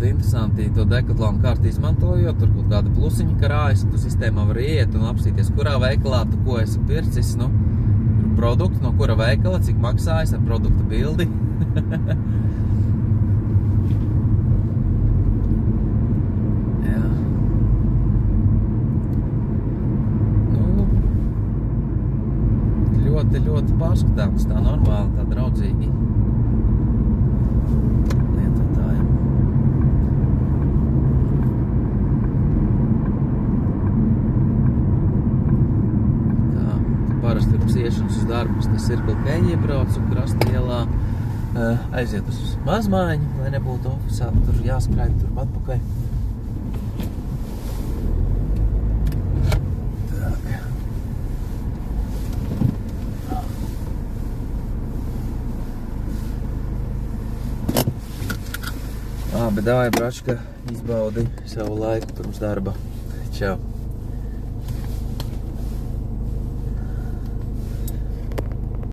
ļoti interesanti to Decathlon karti izmantojot, tur kaut kāda plusiņa karājas, tu sistēmā var iet un apstīties, kurā veikalā tu ko esi pircis, nu, produktu, no kura veikala, cik maksājas ar produkta bildi. Jā. Nu, ļoti pārskatāms, tā normāli, tā draudzīgi. Parasti pirms iešanas uz darbu, tas Circle K iebrauc un Krasta ielā aiziet uz mazmaiņu, lai nebūtu ofisā, tur jāskraida tur atpakaļ. Labi, davai, bračka, izbaudi savu laiku pirms darba. Čau!